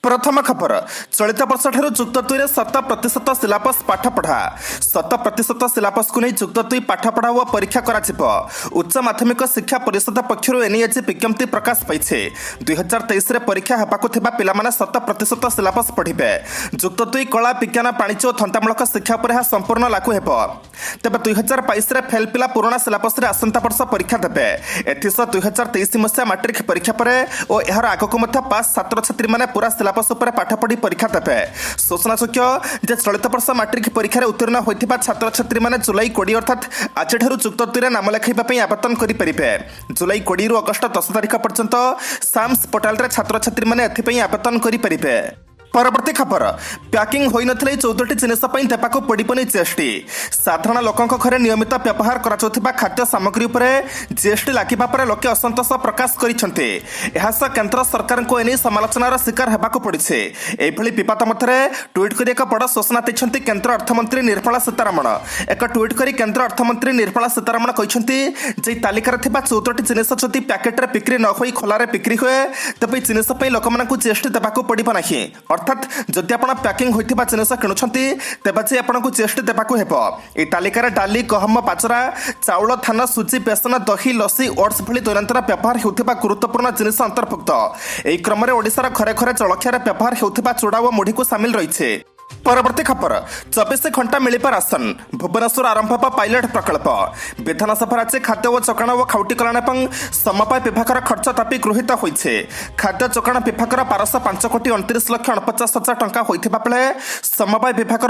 प्रथम खबर चलित वर्ष ठारू जुक्त 2 रे 100% सिलेबस पाठपढ़ा 100% सिलेबस को नहीं जुक्त 2 पाठपढ़ा और परीक्षा करा उच्च माध्यमिक शिक्षा परिषद पक्षर एनईएच विज्ञप्ति प्रकाश पाई 2023 रे परीक्षा हेबाकु थिबा पिला माने 100% सिलेबस पढ़िबे। जुक्त 2 कला विज्ञान वाणिज्य और धंदामूलक शिक्षा पर संपूर्ण लागू हेबो। तेबे 2022 रे फेल पिला पुराना सिलेबस रे आसंता वर्ष परीक्षा देबे। एथिस 2023 मसिया मैट्रिक परीक्षा पर और एहर आगको मध्य पास छात्र छात्री माने पूरा सिलेबस उपर पाठ पढ़ी परीक्षा देबे। सूचनायोग्य जे चलित वर्ष मैट्रिक परीक्षा रे उत्तीर्ण होइथिबा छात्र छात्री माने जुलाई 20 अर्थात आज ठारू जुक्त 2 रे नाम लेखाइबा पई आवेदन करि परिबे। जुलाई 20 रु अगस्त 10 तारिख पर्यंत साम्स पोर्टाल रे छात्र छात्री माने एथि पई आवेदन करि परिबे। परवर्ती खबर पैकिंग होई नथले 14टी जिनिस पई देपाको पड़िबनी जीएसटी। साधारण लोकंक घरे नियमित व्यवहार कराउथिबा खाद्य सामग्री उपरे जीएसटी लागिबा परे लोके असंतोष प्रकाश करिसंते। एहास केंद्र सरकार को एनी समालोचनार शिकार हेबाको पड़िछे। एभली विवाद मथरे ट्वीट करि एक बड़ सूचना दैछंती केंद्र अर्थमंत्री निर्मला सीतारमण। एक ट्वीट करि केंद्र अर्थमंत्री निर्मला सीतारमण कहिसंती जे तालिकार थिबा 14टी जिनिस जदि पैकेट रे बिक्री न होई खोला रे बिक्री होए तबे जिनिस पई लोकमानकु जीएसटी देबाको पड़िबो नाही। अर्थात जदि आपण पैकिंग होइथिबा जिनिस किणुछंती तेबा जे आपनकु जीएसटी देबाकू हेबो। ए तालिकार डाली गहम बाजरा चाउल धान सुजी बेसन दही लसी ओट्स भली दैनंदिन व्यवहार हेउथिबा गुरुत्वपूर्ण जिनिस अंतर्भुक्त। एही क्रमरे ओडिसार घरे घरे जलखियार व्यवहार हेउथिबा चूड़ा और मुढ़ी को शामिल रहिछे। परवर्ती खबर 24 घंटा मिलिपा राशन भुवनेश्वर आरंभ पायलट प्रकल्प। विधानसभा राज्य खाद्य और चोकाण और खाउटी कल्याण एवं समवाय विभाग खर्च दाबी गृहीत होइछे। खाद्य चोकाण विभाग 1205 कोटी 29 लाख 49 हजार टंका होइथिबा बेले समवाय विभाग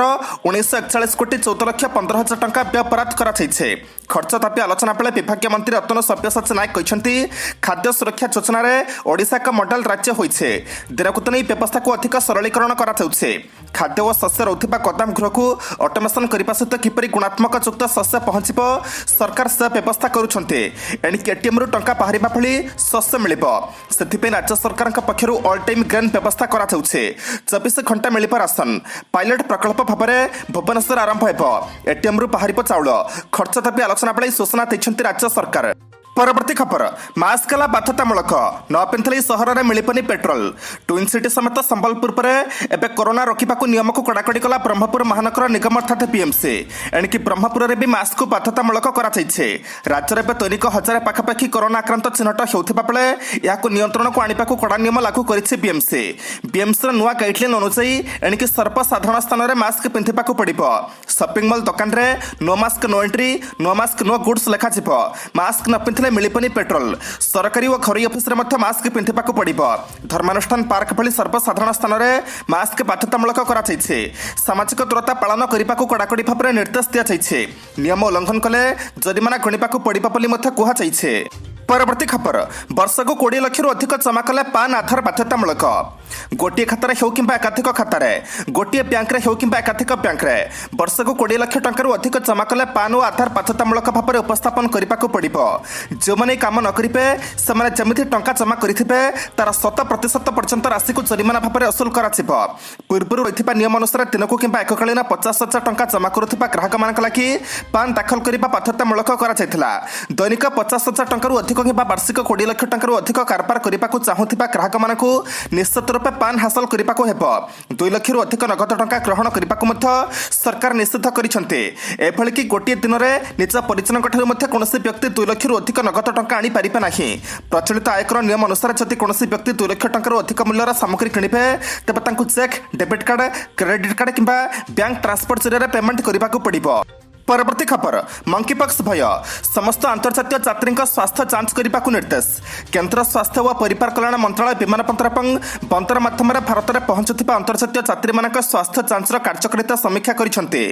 1941 कोटी 14 लाख 15 हजार टंका व्यय बराद करा जाइछे। खर्च दाबी आलोचना बेले विभाग मंत्री रतन सब्यसाची नायक कहिसंती खाद्य सुरक्षा योजना रे ओडिशा का मॉडल राज्य होइछे। दिनकु दिन व्यवस्था को अधिक सरलीकरण करा जाउछे। खाद्य और शस्य रहुथिबा गोदाम गृह को ऑटोमेशन करबा सहित किपरि गुणात्मक युक्त शस्य पहुंचिब सरकार से व्यवस्था करुछन्ते। एणिक एटीएम रु टंका बाहरिबा भली शस्य मिलिबो। सेथिपे राज्य सरकार पक्षर ऑल टाइम ग्रेन व्यवस्था करा जाउछे। 24 घंटा मिलिबा राशन पायलट प्रकल्प भाबरे भुवनेश्वर आरंभ हेबो। एटीएम रु बाहरिबो चाउल खर्च दाबी आलोचना बेले सूचना दैछन्ते राज्य सरकार। परवर्ती खबर मास्क कला बाध्यतामूलक न पिंधले सहर में मिलपनी पेट्रोल। ट्विन सिटी समेत संबलपुर पर एबे कोरोना रोकवा नियम को कड़ाकड़ी कला ब्रह्मपुर महानगर निगम अर्थात बीएमसी। एणिकी ब्रह्मपुर में भी मास्क को बाध्यतामूलक कराଯାଇଛି। राज्य में दैनिक 1000 पाखापाखि कोरोना आक्रांत चिन्हट होता बेले यह नियंत्रण को आने को कड़ा नियम लागू करिछि बीएमसी। बीएमसी नुआ गाइडलाइन अनुसार एणिकी सर्वसाधारण स्थान में मास्क पिंधा पड़ो। शॉपिंग मॉल दुकान में no mask no entry no mask no goods लिखाଯିब। मास्क न पिंधले मिलिपनी पेट्रोल। सरकारी और घरोई ऑफिस रे मध्य मास्क पिंधा पड़ो। धर्मानुष्ठान पार्क भली सर्वसाधारण स्थान में मास्क बाध्यतामूलक कराଯାଇଛି। सामाजिक दूरता पालन करने को कड़ाकड़ी भाव में निर्देश दिया। नियम उल्लंघन कले जरिमाना गणिबा पड़िबा बोली मध्य कुहाଯାଇଛି। परवर्ती खबर वर्षक 20 लाख अधिक जमा कले पान आधार बाध्यतामूलक। गोटे खातार हो कि एकाधिक खातार गोटे बैंक हो कि एकाधिक बैंक वर्षक 20 लाख टंकार अधिक जमा कले पान और आधार बाध्यतामूलक भाव में उपस्थापन करने को पड़ो। जो मैंने काम न करेंगे से जमी टंका जमा करेंगे तार 100% पर्यंत राशि को जरिमाना भाव में असुल कर पूर्व रही नियम अनुसार दिन को कि एककालीन 50,000 टंका जमा करुवा ग्राहक मान लगी पान दाखल करने बाध्यतामूलक कर दैनिक 50,000 टंका अधिक कि वार्षिक 20 लाख टंका अधिक कारबार करने को चाहूबा ग्राहक मान निश्चित रूपे पान हासिल करने को 2 लाख अधिक नगद टंका ग्रहण करने को सरकार निषेध कर गोटे दिन में निज परिजन कौन व्यक्ति 2 लाख अधिक नगद टंका आनी पारे ना। प्रचलित आयकर नियम अनुसार जदि कौन व्यक्ति 2 लाख टंका अधिक मूल्यर सामग्री किणवे तेज cheque debit card credit card कि बैंक ट्रांसफर जरिए पेमेंट करने को पड़ो। परवर्ती खबर मंकीपॉक्स भय समस्त अंतर्जातीय यात्री स्वास्थ्य जांच करने को निर्देश। केंद्र स्वास्थ्य और परिवार कल्याण मंत्रालय विमान बंदर और बंदर माध्यम भारत में पहुंचुवा अंतर्जातीय यात्री मान स्वास्थ्य जांच कार्यकारिता समीक्षा करते।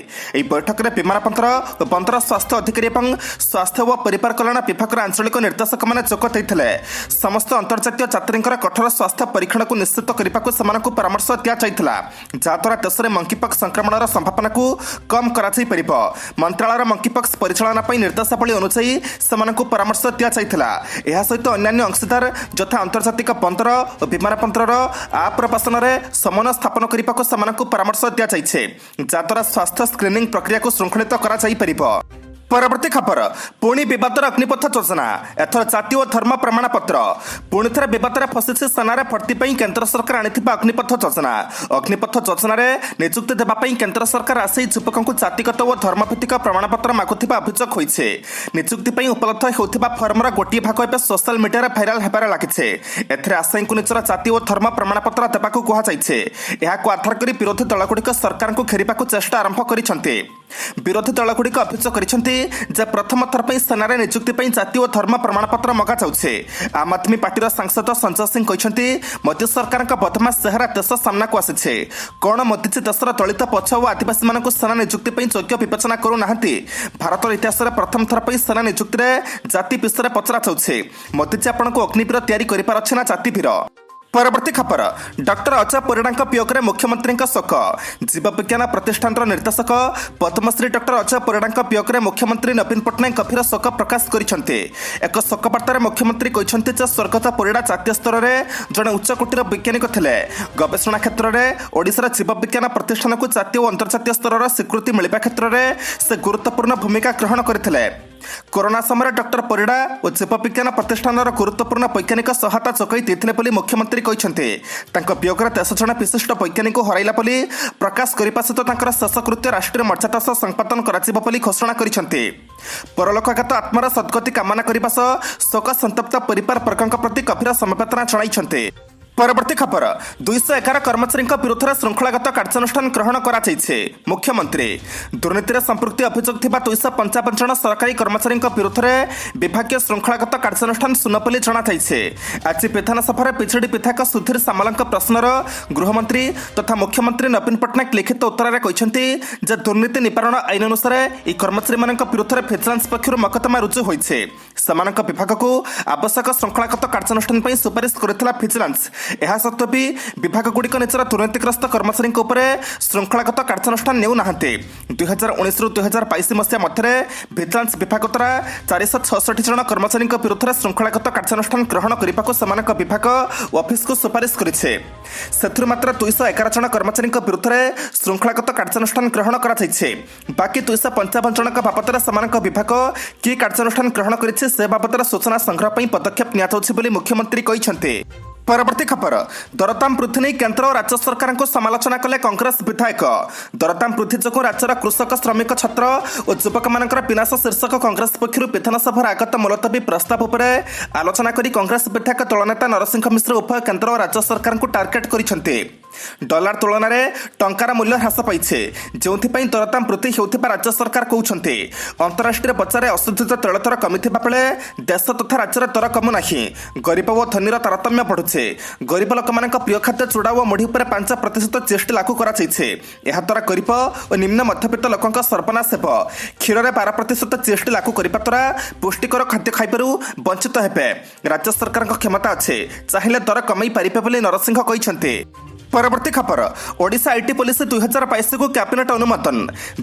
बैठक में विमान बंदर और बंदर स्वास्थ्य अधिकारी और स्वास्थ्य और परिवार कल्याण विभाग आंचलिक निर्देशक मैंने जोग देते। समस्त अंतर्जातीय यात्री कठोर स्वास्थ्य परीक्षण को निश्चित करने को परामर्श दिया जहाद्वारा देश में मंकीपॉक्स संक्रमण संभावना को कम कर मंत्रालय मंकीपॉक्स परिचालना निर्देशावली अनुसार से परामर्श दिया सहित अन्य अंशीदार यथा अंतर्जातिक बंदर और विमान बंदर आप प्रशासन में समन्वय स्थापन करने को परामर्श दिया जहाद्वारा स्वास्थ्य स्क्रीनिंग प्रक्रिया को श्रृंखलित कर। ପରବର୍ତ୍ତୀ ଖବର ପୁଣି ବିବାଦର ଅଗ୍ନିପଥ ଯୋଜନା ଏଥର ଜାତୀୟ ଓ ଧର୍ମ ପ୍ରମାଣପତ୍ର ପୁଣି ଥରେ ବିବାଦରେ ଫସିଛି ସେନାରେ ଭର୍ତ୍ତି ପାଇଁ କେନ୍ଦ୍ର ସରକାର ଆଣିଥିବା ଅଗ୍ନିପଥ ଯୋଜନାରେ ନିଯୁକ୍ତି ଦେବା ପାଇଁ କେନ୍ଦ୍ର ସରକାର ଆସି ଯୁବକଙ୍କୁ ଜାତିଗତ ଓ ଧର୍ମଭିତ୍ତିକ ପ୍ରମାଣପତ୍ର ମାଗୁଥିବା ଅଭିଯୋଗ ହୋଇଛି। ନିଯୁକ୍ତି ପାଇଁ ଉପଲବ୍ଧ ହେଉଥିବା ଫର୍ମର ଗୋଟିଏ ଭାଗ ଏବେ ସୋସିଆଲ ମିଡିଆରେ ଭାଇରାଲ ହେବାରେ ଲାଗିଛି। ଏଥିରେ ଆଶାୟୀଙ୍କୁ ନିଜର ଜାତି ଓ ଧର୍ମ ପ୍ରମାଣପତ୍ର ଦେବାକୁ କୁହାଯାଇଛି। ଏହାକୁ ଆଧାର କରି ବିରୋଧୀ ଦଳଗୁଡ଼ିକ ସରକାରଙ୍କୁ ଘେରିବାକୁ ଚେଷ୍ଟା ଆରମ୍ଭ କରିଛନ୍ତି। ବିରୋଧୀ ଦଳଗୁଡ଼ିକ ଅଭିଯୋଗ କରିଛନ୍ତି ଯେ ପ୍ରଥମ ଥର ପାଇଁ ସେନାରେ ନିଯୁକ୍ତି ପାଇଁ ଜାତି ଓ ଧର୍ମ ପ୍ରମାଣପତ୍ର ମଗାଯାଉଛି। ଆମ୍ ଆଦମୀ ପାର୍ଟିର ସାଂସଦ ସଞ୍ଜୟ ସିଂ କହିଛନ୍ତି ମୋଦି ସରକାରଙ୍କ ବଦମାସ ଚେହେରା ଦେଶ ସାମ୍ନାକୁ ଆସିଛି। କ'ଣ ମୋଦିଜୀ ଦେଶର ଦଳିତ ପଛ ଓ ଆଦିବାସୀମାନଙ୍କୁ ସେନା ନିଯୁକ୍ତି ପାଇଁ ଯୋଗ୍ୟ ବିବେଚନା କରୁନାହାନ୍ତି? ଭାରତର ଇତିହାସରେ ପ୍ରଥମ ଥର ପାଇଁ ସେନା ନିଯୁକ୍ତିରେ ଜାତି ବିଷୟରେ ପଚରାଯାଉଛି। ମୋଦିଜୀ ଆପଣଙ୍କୁ ଅଗ୍ନିବୀର ତିଆରି କରିପାରଛି ନା ଜାତିବୀର? ପରବର୍ତ୍ତୀ ଖବର ଡକ୍ଟର ଅଜୟ ପରିଡ଼ାଙ୍କ ବିୟୋଗରେ ମୁଖ୍ୟମନ୍ତ୍ରୀଙ୍କ ଶୋକ। ଜୀବବିଜ୍ଞାନ ପ୍ରତିଷ୍ଠାନର ନିର୍ଦ୍ଦେଶକ ପଦ୍ମଶ୍ରୀ ଡକ୍ଟର ଅଜୟ ପରିଡ଼ାଙ୍କ ବିୟୋଗରେ ମୁଖ୍ୟମନ୍ତ୍ରୀ ନବୀନ ପଟ୍ଟନାୟକ ଗଭୀର ଶୋକ ପ୍ରକାଶ କରିଛନ୍ତି। ଏକ ଶୋକବାର୍ତ୍ତାରେ ମୁଖ୍ୟମନ୍ତ୍ରୀ କହିଛନ୍ତି ଯେ ସ୍ୱର୍ଗତ ପରିଡ଼ା ଜାତୀୟ ସ୍ତରରେ ଜଣେ ଉଚ୍ଚକୋଟୀର ବୈଜ୍ଞାନିକ ଥିଲେ। ଗବେଷଣା କ୍ଷେତ୍ରରେ ଓଡ଼ିଶାର ଜୀବବିଜ୍ଞାନ ପ୍ରତିଷ୍ଠାନକୁ ଜାତୀୟ ଓ ଅନ୍ତର୍ଜାତୀୟ ସ୍ତରର ସ୍ୱୀକୃତି ମିଳିବା କ୍ଷେତ୍ରରେ ସେ ଗୁରୁତ୍ୱପୂର୍ଣ୍ଣ ଭୂମିକା ଗ୍ରହଣ କରିଥିଲେ। କରୋନା ସମୟରେ ଡକ୍ଟର ପରିଡ଼ା ଓ ଜୀବବିଜ୍ଞାନ ପ୍ରତିଷ୍ଠାନର ଗୁରୁତ୍ୱପୂର୍ଣ୍ଣ ବୈଜ୍ଞାନିକ ସହାୟତା ଯୋଗାଇ ଦେଇଥିଲେ ବୋଲି ମୁଖ୍ୟମନ୍ତ୍ରୀ କହିଛନ୍ତି। ତାଙ୍କ ବିୟୋଗରେ ଦେଶ ଜଣେ ବିଶିଷ୍ଟ ବୈଜ୍ଞାନିକଙ୍କୁ ହରାଇଲା ବୋଲି ପ୍ରକାଶ କରିବା ସହିତ ତାଙ୍କର ଶେଷକୃତ୍ୟ ରାଷ୍ଟ୍ରୀୟ ମର୍ଯ୍ୟାଦା ସହ ସମ୍ପାଦନ କରାଯିବ ବୋଲି ଘୋଷଣା କରିଛନ୍ତି। ପରଲୋକଗତ ଆତ୍ମାର ସଦ୍ଗତି କାମନା କରିବା ସହ ଶୋକ ସନ୍ତପ୍ତ ପରିବାର ବର୍ଗଙ୍କ ପ୍ରତି ଗଭୀର ସମବେଦନା ଜଣାଇଛନ୍ତି। ପରବର୍ତ୍ତୀ ଖବର 211 କର୍ମଚାରୀଙ୍କ ବିରୁଦ୍ଧରେ ଶୃଙ୍ଖଳାଗତ କାର୍ଯ୍ୟାନୁଷ୍ଠାନ ଗ୍ରହଣ କରାଯାଇଛି। ମୁଖ୍ୟମନ୍ତ୍ରୀ ଦୁର୍ନୀତିରେ ସମ୍ପୃକ୍ତି ଅଭିଯୋଗ ଥିବା 255 ଜଣ ସରକାରୀ କର୍ମଚାରୀଙ୍କ ବିରୁଦ୍ଧରେ ବିଭାଗୀୟ ଶୃଙ୍ଖଳାଗତ କାର୍ଯ୍ୟାନୁଷ୍ଠାନ ଶୂନ୍ୟ ବୋଲି ଜଣାଯାଇଛି। ଆଜି ବିଧାନସଭାରେ ବିଜେଡି ବିଧାୟକ ସୁଧୀର ସାମଲଙ୍କ ପ୍ରଶ୍ନର ଗୃହମନ୍ତ୍ରୀ ତଥା ମୁଖ୍ୟମନ୍ତ୍ରୀ ନବୀନ ପଟ୍ଟନାୟକ ଲିଖିତ ଉତ୍ତରରେ କହିଛନ୍ତି ଯେ ଦୁର୍ନୀତି ନିବାରଣ ଆଇନ ଅନୁସାରେ ଏହି କର୍ମଚାରୀମାନଙ୍କ ବିରୁଦ୍ଧରେ ଭିଜିଲାନ୍ସ ପକ୍ଷରୁ ମକଦ୍ଦମା ରୁଜୁ ହୋଇଛି। ସେମାନଙ୍କ ବିଭାଗକୁ ଆବଶ୍ୟକ ଶୃଙ୍ଖଳାଗତ କାର୍ଯ୍ୟାନୁଷ୍ଠାନ ପାଇଁ ସୁପାରିଶ କରିଥିଲା ଭିଜିଲାନ୍ସ। ଏହା ସତ୍ତ୍ୱେ ବି ବିଭାଗଗୁଡ଼ିକ ନିଜର ଦୁର୍ନୀତିଗ୍ରସ୍ତ କର୍ମଚାରୀଙ୍କ ଉପରେ ଶୃଙ୍ଖଳାଗତ କାର୍ଯ୍ୟାନୁଷ୍ଠାନ ନେଉନାହାନ୍ତି। 2019ରୁ 2022 ମସିହା ମଧ୍ୟରେ ଭିଜିଲାନ୍ସ ବିଭାଗ ଦ୍ୱାରା 466 ଜଣ କର୍ମଚାରୀଙ୍କ ବିରୁଦ୍ଧରେ ଶୃଙ୍ଖଳାଗତ କାର୍ଯ୍ୟାନୁଷ୍ଠାନ ଗ୍ରହଣ କରିବାକୁ ସେମାନଙ୍କ ବିଭାଗ ଓ ଅଫିସକୁ ସୁପାରିଶ କରିছে। ସେଥିରୁ ମାତ୍ର 211 ଜଣ କର୍ମଚାରୀଙ୍କ ବିରୁଦ୍ଧରେ ଶୃଙ୍ଖଳାଗତ କାର୍ଯ୍ୟାନୁଷ୍ଠାନ ଗ୍ରହଣ କରାଯାଇଛି। ବାକି 255 ଜଣଙ୍କ ବାବଦରେ ସେମାନଙ୍କ ବିଭାଗ କି କାର୍ଯ୍ୟାନୁଷ୍ଠାନ ଗ୍ରହଣ କରିছে ସେ ବାବଦରେ ସୂଚନା ସଂଗ୍ରହ ପାଇଁ ପଦକ୍ଷେପ ନିଆଯାଉଛି ବୋଲି ମୁଖ୍ୟମନ୍ତ୍ରୀ କହିଛନ୍ତି। ପରବର୍ତ୍ତୀ ଖବର ଦରଦାମ ବୃଦ୍ଧି ନେଇ କେନ୍ଦ୍ର ଓ ରାଜ୍ୟ ସରକାରଙ୍କୁ ସମାଲୋଚନା କଲେ କଂଗ୍ରେସ ବିଧାୟକ। ଦରଦାମ ବୃଦ୍ଧି ଯୋଗୁଁ ରାଜ୍ୟର କୃଷକ ଶ୍ରମିକ ଛାତ୍ର ଓ ଯୁବକମାନଙ୍କର ବିନାଶ ଶୀର୍ଷକ କଂଗ୍ରେସ ପକ୍ଷରୁ ବିଧାନସଭାର ଆଗତ ମୁଲତବୀ ପ୍ରସ୍ତାବ ଉପରେ ଆଲୋଚନା କରି କଂଗ୍ରେସ ବିଧାୟକ ଦଳନେତା ନରସିଂହ ମିଶ୍ର ଉଭୟ କେନ୍ଦ୍ର ଓ ରାଜ୍ୟ ସରକାରଙ୍କୁ ଟାର୍ଗେଟ କରିଛନ୍ତି। ଡଲାର ତୁଳନାରେ ଟଙ୍କାର ମୂଲ୍ୟ ହ୍ରାସ ପାଇଛି, ଯେଉଁଥିପାଇଁ ଦରଦାମ ବୃଦ୍ଧି ହେଉଥିବା ରାଜ୍ୟ ସରକାର କହୁଛନ୍ତି। ଅନ୍ତରାଷ୍ଟ୍ରୀୟ ବଜାରରେ ଅଶୋଧିତ ତୈଳ ଦର କମିଥିବା ବେଳେ ଦେଶ ତଥା ରାଜ୍ୟର ଦର କମୁନାହିଁ। ଗରିବ ଓ ଧନୀର ତାରତମ୍ୟ ବଢୁଛି। ଗରିବ ଲୋକମାନଙ୍କ ପ୍ରିୟ ଖାଦ୍ୟ ଚୁଡ଼ା ଓ ମୁଢି ଉପରେ 5% ଜିଏସ୍ଟି ଲାଗୁ କରାଯାଇଛି। ଏହାଦ୍ୱାରା ଗରିବ ଓ ନିମ୍ନ ମଧ୍ୟବିତ୍ତ ଲୋକଙ୍କ ସର୍ବନାଶ ହେବ। କ୍ଷୀରରେ 12% ଜିଏସ୍ଟି ଲାଗୁ କରିବା ଦ୍ୱାରା ପୁଷ୍ଟିକର ଖାଦ୍ୟ ଖାଇବାରୁ ବଞ୍ଚିତ ହେବେ। ରାଜ୍ୟ ସରକାରଙ୍କ କ୍ଷମତା ଅଛି, ଚାହିଁଲେ ଦର କମାଇ ପାରିବେ ବୋଲି ନରସିଂହ କହିଛନ୍ତି। ପରବର୍ତ୍ତୀ ଖବର ଓଡ଼ିଶା ଆଇଟି ପଲିସି 2022କୁ କ୍ୟାବିନେଟ୍ ଅନୁମୋଦନ।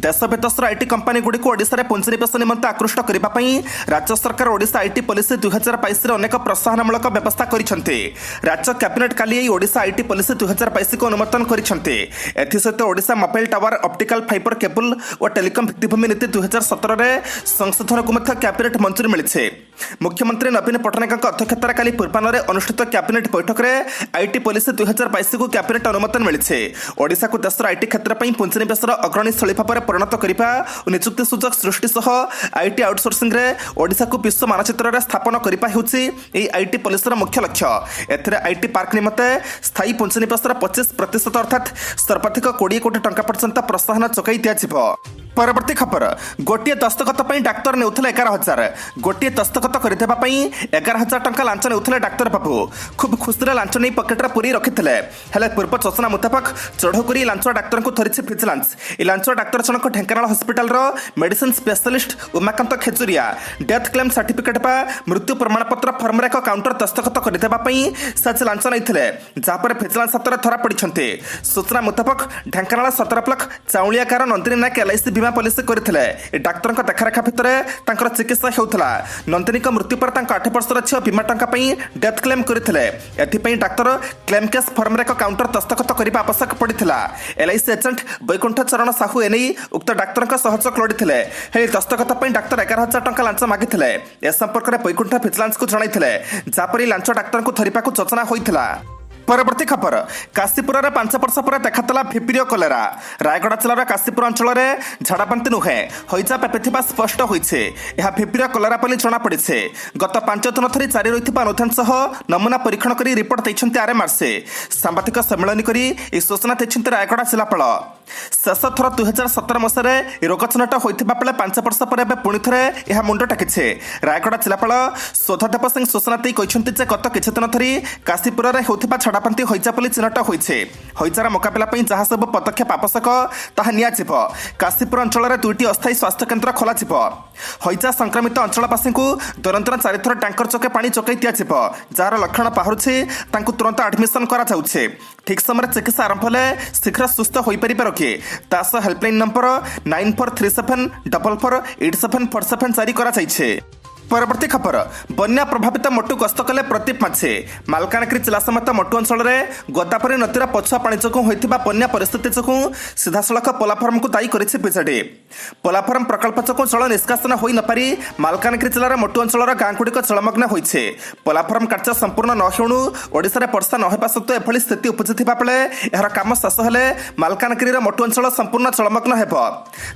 ଦେଶ ବିଦେଶର ଆଇଟି କମ୍ପାନୀଗୁଡ଼ିକୁ ଓଡ଼ିଶାରେ ପୁଞ୍ଜିନିବେଶ ନିମନ୍ତେ ଆକୃଷ୍ଟ କରିବା ପାଇଁ ରାଜ୍ୟ ସରକାର ଓଡ଼ିଶା ଆଇଟି ପଲିସି 2022ରେ ଅନେକ ପ୍ରୋତ୍ସାହନମୂଳକ ବ୍ୟବସ୍ଥା କରିଛନ୍ତି। ରାଜ୍ୟ କ୍ୟାବିନେଟ୍ କାଲି ଏହି ଓଡ଼ିଶା ଆଇଟି ପଲିସି 2022କୁ ଅନୁମୋଦନ କରିଛନ୍ତି। ଏଥିସହିତ Odisha mobile tower optical fibre cable ଓ ଟେଲିକମ୍ ଭିତ୍ତିଭୂମି ନୀତି 2017ରେ ସଂଶୋଧନକୁ ମଧ୍ୟ କ୍ୟାବିନେଟ୍ ମଞ୍ଜୁରୀ ମିଳିଛି। ମୁଖ୍ୟମନ୍ତ୍ରୀ ନବୀନ ପଟ୍ଟନାୟକଙ୍କ ଅଧ୍ୟକ୍ଷତାରେ କାଲି ପୂର୍ବାହ୍ନରେ ଅନୁଷ୍ଠିତ କ୍ୟାବିନେଟ୍ ବୈଠକରେ ଆଇଟି ପଲିସି 2022କୁ କ୍ୟାବିନେଟ୍ ଅନୁମୋଦନ ମିଳିଛି। ଓଡ଼ିଶାକୁ ଦେଶର ଆଇଟି କ୍ଷେତ୍ର ପାଇଁ ପୁଞ୍ଜିନିବେଶର ଅଗ୍ରଣୀ ସ୍ଥଳୀ ଭାବରେ ପରିଣତ କରିବା ଓ ନିଯୁକ୍ତି ସୁଯୋଗ ସୃଷ୍ଟି ସହ ଆଇଟି ଆଉଟସୋର୍ସିଂରେ ଓଡ଼ିଶାକୁ ବିଶ୍ୱ ମାନଚିତ୍ରରେ ସ୍ଥାପନ କରିବା ହେଉଛି ଏହି ଆଇଟି ପଲିସିର ମୁଖ୍ୟ ଲକ୍ଷ୍ୟ। ଏଥିରେ ଆଇଟି ପାର୍କ ନିମନ୍ତେ ସ୍ଥାୟୀ ପୁଞ୍ଜିନିବେଶର 25% ଅର୍ଥାତ୍ ସର୍ବାଧିକ 20 କୋଟି ଟଙ୍କା ପର୍ଯ୍ୟନ୍ତ ପ୍ରୋତ୍ସାହନ ଯୋଗାଇ ଦିଆଯିବ। ପରବର୍ତ୍ତୀ ଖବର ଗୋଟିଏ ଦସ୍ତଖତ ପାଇଁ ଡାକ୍ତର ନେଉଥିଲେ 11,000। ଗୋଟିଏ ଦସ୍ତଖତ କରିଦେବା ପାଇଁ 11,000 ଟଙ୍କା ଲାଞ୍ଚ ନେଉଥିଲେ ଡାକ୍ତର ବାବୁ। ଖୁବ୍ ଖୁସିରେ ଲାଞ୍ଚ ନେଇ ପକେଟରେ ପୁରେଇ ରଖିଥିଲେ। ହେଲେ ପୂର୍ବ ଯୋଜନା ମୁତାବକ ଚଢ଼ଉ କରି ଲାଞ୍ଚ ଡାକ୍ତରଙ୍କୁ ଧରିଛି ଭିଜିଲାନ୍ସ। ଏହି ଲାଞ୍ଚ ଡାକ୍ତର ଜଣକ ଢେଙ୍କାନାଳ ହସ୍ପିଟାଲର medicine specialist Umakanta Khejuria. Death claim certificate ବା ମୃତ୍ୟୁ ପ୍ରମାଣପତ୍ର ଫର୍ମରେ ଏକ କାଉଣ୍ଟର ଦସ୍ତଖତ କରିଦେବା ପାଇଁ ସେ ଆଜି ଲାଞ୍ଚ ନେଇଥିଲେ, ଯାହାପରେ ଭିଜିଲାନ୍ସ ହାତରେ ଧରା ପଡ଼ିଛନ୍ତି। ସୂଚନା ମୁତାବକ ଢେଙ୍କାନାଳ ସଦର ବ୍ଲକ ଚାଉଳିଆ ଗାଁର ନନ୍ଦିନୀ ନାୟକ LIC ବୀମା पॉलिसी करथिले ए डाक्टर देखरेखा भितर तांकर चिकित्सा हेउथला नंदिनी मृत्यु पर 8 वर्षर झील बीमा टंका डेथ क्लेम करथिले एथिपई डाक्टर क्लेम केस फॉर्म रे काउंटर दस्तखत करने आवश्यक पड़ता एलआईसी एजेंट बैकुंठ चरण साहू एने उक्त डाक्तर सहयोग लोड़ीते हे दस्तखत डाक्तर 11,000 टंका लांच मागिथिले ए संपर्क में बैकुंठ भिजिलांस को जणाइथिले जापरी लांच डाक्तर को धरिबा को योजना होइथिला। परवर्ती खबर काशीपुर 5 वर्ष पर देखाला भिपिरियो कलेरा रायगढ़ जिलार काशीपुर अंचल में झाड़ाबांति नुहे हईजा व्यापी स्पष्ट होइछे यह भिपिरियो कलेरा बोली जनापड़ी गत 5 दिन धरी जारी रही अनुधान नमूना परीक्षण कर रिपोर्ट देते आरएमआरसी सांबादिक सम्मेलन कर सूचना देते रायगढ़ जिलापाल शेष थर 2017 मसीह रोग चिन्हट होता बेले 5 वर्ष पर पुणी थे यह मुंड टाकी रायगढ़ जिलापाल शोधदेव सिंह सूचना दी कहते गत किछि दिन धरी काशीपुर में होता झाड़ाबांति हईजा बोली चिन्हट होइछे हईजार मुकाबला जहाँ सब पदक्षेप आवश्यक ताहा नियाजिब काशीपुर अंचल में 2टी अस्थायी स्वास्थ्य केन्द्र खोलाजिब हईजा संक्रमित अंचलवासी को दैनंदिन 4 थर टैंकर चके पानी जोगाई दियाजिब जार लक्षण बाहरुछि तांकु तुरंत एडमिशन करा जाउछे ठीक समय चिकित्सा आरंभ हेले शीघ्र सुस्थ होई परिबे रखे तास हेल्पलाइन नंबर 9437448747 जारी करा जाइछे। परवर्ती खबर बन्या प्रभावित मोटू गस्त कले प्रदीप माझे मालकानगिरी जिला समेत मोटू अंचल में गोदावरी नदीर पछुआ पानी जो होता बन्या परिस्थिति जो सीधासलख पोलाफर्म को दायी कर बीजेडी पोलाफर्म प्रकल्प जो जल निष्कासन हो नपारी मालकानगिरी जिलार मोटू अंचल गाँगुड़िक जलमग्न होइछे पोलाफर्म कार्य संपूर्ण न होणु ओडिशा वर्षा न होगा सत्वे एभली स्थिति उपजिथिबा बेले एहार काम शेष हेले मालकानगिरी मोटू अंचल संपूर्ण जलमग्न हेबो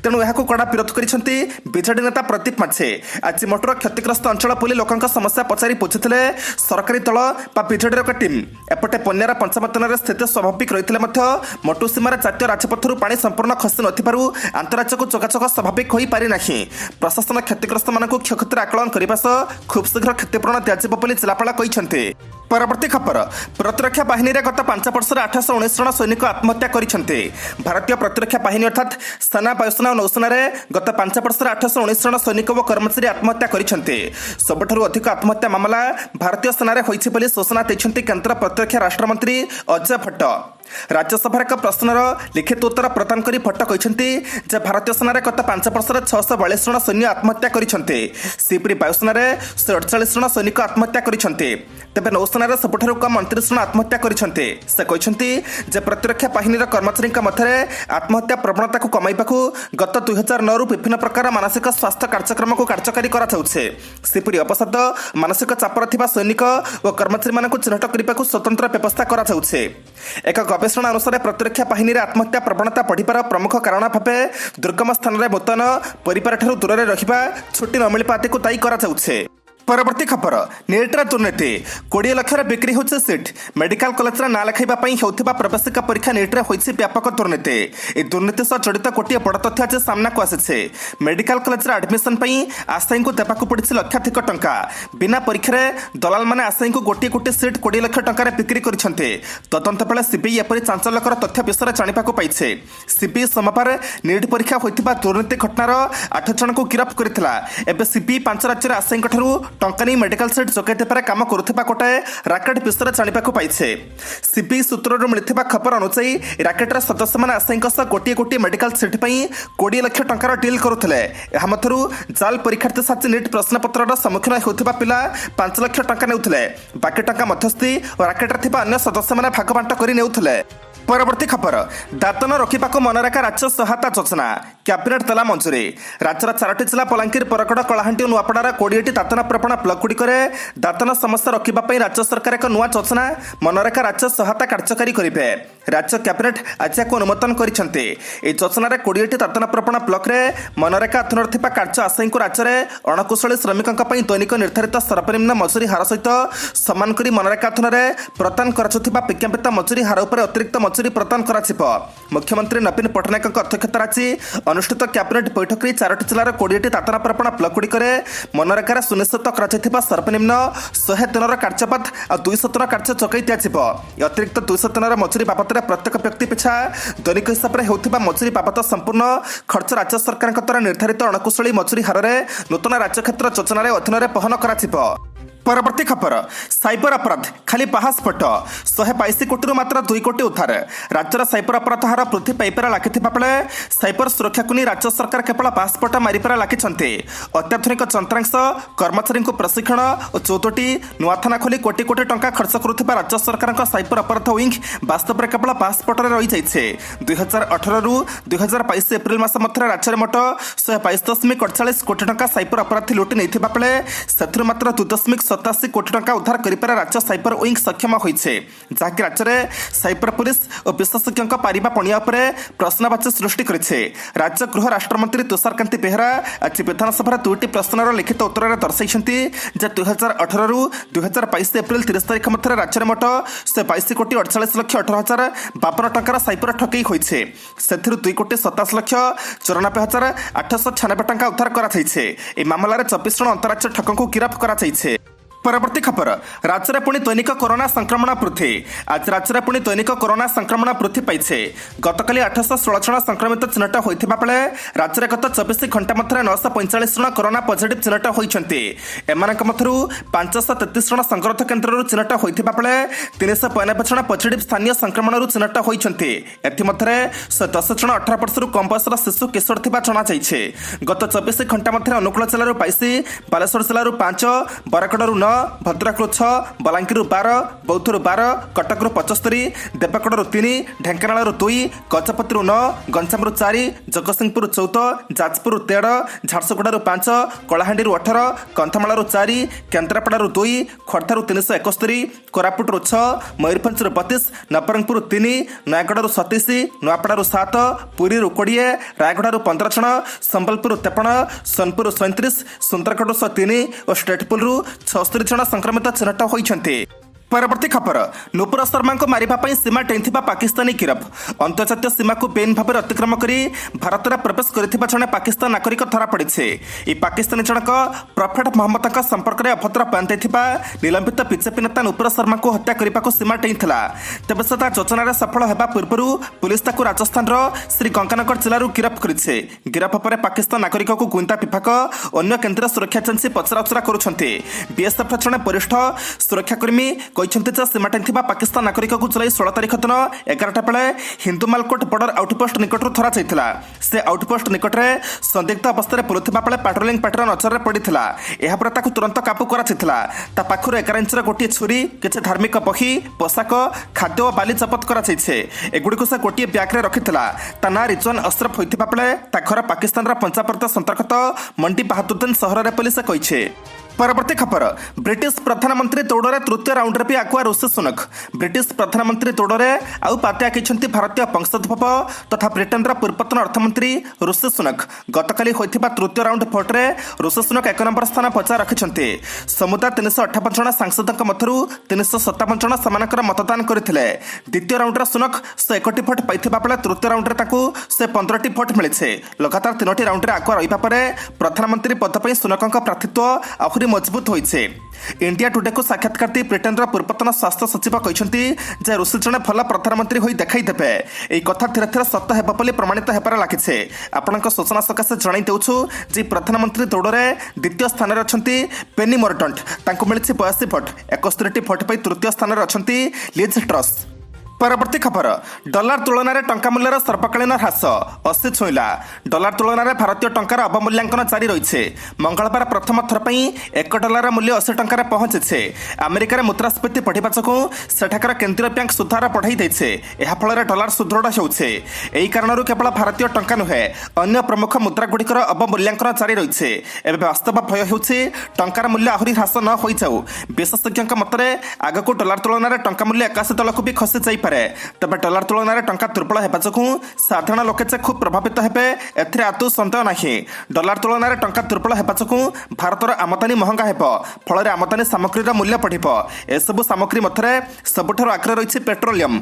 तेणु एहाकु कड़ा विरोध करिसेंती बीजेडी नेता प्रदीप माझे आज मोटूर क्षतिग्रस्त अंचल बुली लोकंक समस्या पचारि बुझिथिले सरकारी दल बा बीजेडी एक टीम एपटे बन्यार पंचम दिन स्थिति स्वाभाविक रही मोटू सीमार जातीय राजपथर पानी संपूर्ण खसी नथिबारु आंतरराज्य को जोगाजोग स्वाभाविक हो पारि नाही प्रशासन क्षतिग्रस्त मानक क्षयक्षतिर आकलन करने सह खूब शीघ्र क्षतिपूरण दिज्व जिलापाल कहते। परवर्ती खबर प्रतिरक्षा बाहिनी रे गत 5 वर्ष 819 जन सैनिक आत्महत्या करिसेंते भारतीय प्रतिरक्षा बाहिनी अर्थात सेना वायुसेना और नौसेना रे गत 5 वर्ष 819 जन सैनिक और कर्मचारी आत्महत्या करिसेंते सबठारु अधिक आत्महत्या मामला भारतीय सेना रे होइछि बोली सूचना दैछन्ते केंद्र प्रतिरक्षा राष्ट्रमंत्री अजय भट्ट राज्यसभा एक प्रश्नर लिखित उत्तर प्रदान कर भट्ट कहते भारतीय सेना गत 5 वर्ष 642 जन सैन्य आत्महत्या करते सीपरी वायुसेना 148 जन सैनिक आत्महत्या करते तेज नौसेना सबुठ कम 29 जन आत्महत्या करते से कहते प्रतिरक्षा बाहिनी कर्मचारी मध्य आत्महत्या प्रवणता को कमाइबा गत 2009 रु विभिन्न प्रकार मानसिक स्वास्थ्य कार्यक्रम को कार्यकारी करापरी अवसाद मानसिक चापर थिबा सैनिक और कर्मचारी मानक चिन्हट करने को स्वतंत्र व्यवस्था कराउछे। एक गवेषणा अनुसार प्रतिरक्षा बाहिनी आत्महत्या प्रवणता बढ़िबार प्रमुख कारण भावे दुर्गम स्थान में मुतयन परिवार ठारू दूर रहिबा छुट्टी न मिलवा आदि को दायी कराउछे। परवर्ती खबर नीट दुर्नीति 20 लाख बिक्री होची सीट मेडिकल कॉलेज ना लिखाइबा होता प्रवेशिका परीक्षा नीट होती व्यापक दुर्नीति ए दुर्नीति सह जड़ित गोटे बड़ तथ्य आज सामना को आसी मेडिकल कॉलेज एडमिशन आशायी को देवाक पड़ी लक्षाधिक टंका बिना परीक्षा दलाल मैंने आशायी को गोटे गोटे सीट 20 लाख टंकार बिक्री करते तदंत बेले सीबीआई एपरी चांचल्यकर तथ्य विषय जानाक पाइছে सीबीआई सोमवार नीट परीक्षा होता दुर्नीति घटनार 8 जन को गिरफ्त करथिला एबे सीबीआई 5 राज्य आशायी ठारू टंका नहीं मेडिकल सीट जोगाई देवार काम करुवा गोटाए राकेट विषय जानाक पाइছে सीबीआई सूत्रରୁ मिलथिबा खबर अनुसार राकेटर सदस्य मैंने आशायी गोटे गोटे मेडिकल सीट 20 लाख टंकार डिल करुले जाल परीक्षार्थी साथी नीट प्रश्नपत्र सम्मुखीन होता पिला 5 लाख टंका नेउथिले बाकी टंका मध्यस्थी और राकेटर थिबा अन्य सदस्य मैंने भागबांट करि नेउथिले। परवर्ती खबर दातन रखा मनरेगा राज्य सहायता योजना कैबिनेट देला मंजूरी राज्यर 4टी जिला बलांगीर बरगड़ कलाहांटी और नुआपड़ार 20टी दातन प्रपण ब्लक गुड़िक दातन समस्या रखापी राज्य सरकार एक नुआ योजना मनरेगा राज्य सहायता कार्यकारी करेंगे राज्य कैबिनेट आज या अनुमोदन करते योजन 20टी दातन प्रपण ब्लक मनरेगा अधीन कार्य आशायी को राज्य में अणकुशली श्रमिकों दैनिक निर्धारित सर्वनिम्न मजूरी हार सहित समान कर मनरेगा अधीन प्रदान विज्ञापित मजूरी हार उपर अतिरिक्त मजूरी प्रदान करा मुख्यमंत्री नवीन पट्टनायक अध्यक्षतार आज अनुष्ठित कैबिनेट बैठक में 4टी जिलार 20टी दातन प्रपण ब्लक गुड़िक मनरेगा सुनिश्चित कर सर्वनिम्न 100 दिन कार्यपद और 200 दिन कार्य जोगाई दिज्व अतिरिक्त 200 दिन मजूरी बाबद प्रत्येक व्यक्ति पिछा दैनिक हिसाब से होता मजूरी बाबद संपूर्ण खर्च राज्य सरकार द्वारा निर्धारित अणकुशली मजूरी हार नूतन राज्य क्षेत्र योजन अधीन वहन करा परवर्ती खबर साइबर अपराध खाली पाहास्फोट 122 कोटी मात्र 2 कोटी उद्धार राज्यर साइबर अपराध हार वृद्धि पाइपर लागिथिबा बेले साइबर सुरक्षा को नहीं राज्य सरकार केवल पासपोर्ट मारिपर लागिछन्ते अत्याधुनिक तंत्रांश कर्मचारी प्रशिक्षण और 14टी नुआ थाना खोली कोटी कोटी टंका खर्च करुथिबा राज्य सरकार साइबर अपराध विंग वास्तव में केवल पासपोर्ट रही जाइछे 2018 रु 2022 एप्रिल मास मध्य राज्य मोट 122.48 कोटी टंका साइबर अपराधी लुटि नैथिबा बेले सेथिरु मात्र 2.87 कोटी टंका उद्धार करिपारे राज्य साइबर विंग सक्षम होइछे जहाँकि राज्य में साइबर पुलिस और विशेषज्ञों पारिबा पणिया उपरे प्रश्नवाची सृष्टि करिछे। राज्य गृह राष्ट्रमंत्री तुषारकांति बेहरा आज विधानसभा 2टी प्रश्नर लिखित उत्तर में दर्शाइछन्ति जे 2018 रु 2022 एप्रिल 30 तारिख मध्य राज्य में मोट 122 कोटी 48 लक्ष 18,052 टंकार साइबर ठकई होइछे सेथिरु 2 कोटी 27 लक्ष 94,896 टंका उद्धार कराइछे। ए मामलार 24 जन अंतरराज्य ठकंकु गिरफ्त कराइछे। परवर्ती खबर राज्य में पुणी दैनिक कोरोना संक्रमण वृद्धि आज राज्य में पुणी दैनिक कोरोना संक्रमण वृद्धि पाई गतकाली 816 जन संक्रमित चिन्हट होता बेले राज्य में गत 24 घंटा मध्य 945 जन कोरोना पॉजिटिव चिन्हट होती एम 533 जन संगरोध केन्द्र चिन्हट होता बेले 392 जन पॉजिटिव स्थानीय संक्रमण चिन्हट होती एमध्य 110 जन 18 वर्ष कम बयसर शिशु किशोर जनाई गत 24 घंटा मध्य अनुकूल जिलूर 22 बालेश्वर जिलूर 5 बरगड़ू 9 भद्रकरू 6 बलांगीर 12 बौद्धरू 12 कटकरू 75 देवगड़ू 3 ढेंकानालू 2 गजपति 9 गंजामरू 4 जगतसिंहपुर 14 जाजपुर 13 झारसुगुड़ारू 5 कलाहांडी 18 कंधमालू 4 केन्द्रापड़ारू 2 खोर्धारू 371 कोरापुटरू 6 मयूरभंजरू 32 नवरंगपुर 3 नयागड़ू 27 नुआपड़ारू 7 पुरीरू 20 रायगढ़ारू 15 जन संबलपुर 53 सोनपुर 37 सुंदरगढ़ 103 और स्टेटपुलरू 76 जन संक्रमित चिन्हट होइछन्ते। परवर्ती खबर नुपुर शर्मा को मारिबा पई सीमा टेंथिबा पाकिस्तानी गिरफ अंतर्जातीय सीमा को बेन भाव अतिक्रम कर भारत में प्रवेश करथिबा जने पाकिस्तान नागरिक धरा पड़े। ई पाकिस्तानी जनक प्रफेट मोहम्मद संपर्क में अभद्र बयान देथिबा निलंबित बीजेपी नेता नुपुर शर्मा को हत्या करने को सीमा टेंथिला तेबे से योजन सफल होगा पूर्व पुलिस राजस्थान श्री गंगानगर जिलूर गिरफ करिछे। गिरफ पर पाकिस्तान नागरिक को गुइंदा विभाग अन्य केन्द्रीय सुरक्षा एजेंसी पचराउचरा करुछन्ते। बीएसएफ जने वरिष्ठ सुरक्षाकर्मी कहते सीमा टेंथिबा पाकिस्तान नागरिक को जुलाई 16 तारिख दिन 11टा बेले हिंदुमालकोट बॉर्डर आउटपोस्ट निकटू धरा जाइथिला। से आउटपोस्ट निकट में संदिग्ध अवस्था बुलुथिबा बेले पेट्रोलिंग पार्टीर नजर पड़िथिला। एहा पर ताकु तुरंत काबू कराइथिला। ता पाखुर 11 इंचर गोटे छुरी किछि धार्मिक बही पोशाक खाद्य और बाली जबत कराइछे। एगुडी से गोटे ब्याग रे रखिथिला। ता ना रिजवान अशरफ होइथिबा बेले ता घर पाकिस्तान पंजाब प्रदेश अंतर्गत मंडी बहादुरदिन सहर रे पुलिस कहिछे। परवर्ती खबर ब्रिटिश प्रधानमंत्री दौड़े तृतीय राउंड में आगुआ ऋषि सुनक ब्रिटिश प्रधानमंत्री दौड़े आउ पाते आगे भारतीय वंशोद्भव तथा ब्रिटेन पूर्वतन अर्थमंत्री ऋषि सुनक गतकाली होइथिबा तृतीय राउंड भोट्रे ऋषि सुनक 1 नंबर स्थान बचाय रखिछन्ते। समुदाय 358 जन सांसदों मध्य 357 जन समानकर मतदान करथिले। द्वितीय राउंड सुनक 101 भोट पाइथिबा बेले तृतीय राउंड ताकू 115 भोट मिलिछे। लगातार 3टी राउंड आगुआ रहिबा परे प्रधानमंत्री पद पर सुनकଙ୍କ प्रार्थित्व आहुरी मजबूत होइछे। इंडिया टुडे को साक्षात्कार दी ब्रिटेन पूर्वतन स्वास्थ्य सचिव कहते जे ऋषि जड़े भल प्रधानमंत्री होई देखाई देबे। एई कथा धीरे धीरे सत्य हेबा बोली प्रमाणित हेबार लागिछे। आपनक सूचना सकाशे जणाई देउछु जे प्रधानमंत्री दौड़े द्वितीय स्थान रे अछंती पेनी मोरटंट तांको मिलिछि 82 भोट 71 भोट पाई तृतीय स्थान रे अछंती लिज ट्रस। परवर्ती खबर डॉलर तुलन में टंका मूल्यर सर्वकालीन ह्रास 80 छुईला। डॉलर तुलन में भारतीय टंकार अवमूल्यांकन जारी रही। मंगलवार प्रथम थर पर $1 मूल्य 80 टंकार पहुंचे। अमेरिकार मुद्रास्फीति बढ़ा जो सेठाकर केंद्रीय बैंक सुधार बढ़ाई देছে। यह फल डॉलर सुदृढ़ होउछे। एही कारणरू केवल भारतीय टंका नुहे अन्य प्रमुख मुद्रा गुड़िकर अवमूल्यांकन जारी रही। एवं वास्तव भय होउछे टंकार मूल्य आहुरी ह्रास न हो जाऊ। विशेषज्ञों मतरे आगक डॉलर तुलन में टंका मूल्य 81 तलक भी खसी जाई तबे डॉलर तुलन में टंका दुर्बल होगा जो साधारण लोके खूब प्रभावित हेबे एथिरे आदौ संदेह नाही। डॉलर तुलन में टंका दुर्बल होगा जो भारतर आमदानी महंगा हेबो फल आमदानी सामग्री मूल्य बढ़िबो। एसबु सामग्री मध्य सबुठारु आगे रही पेट्रोलियम।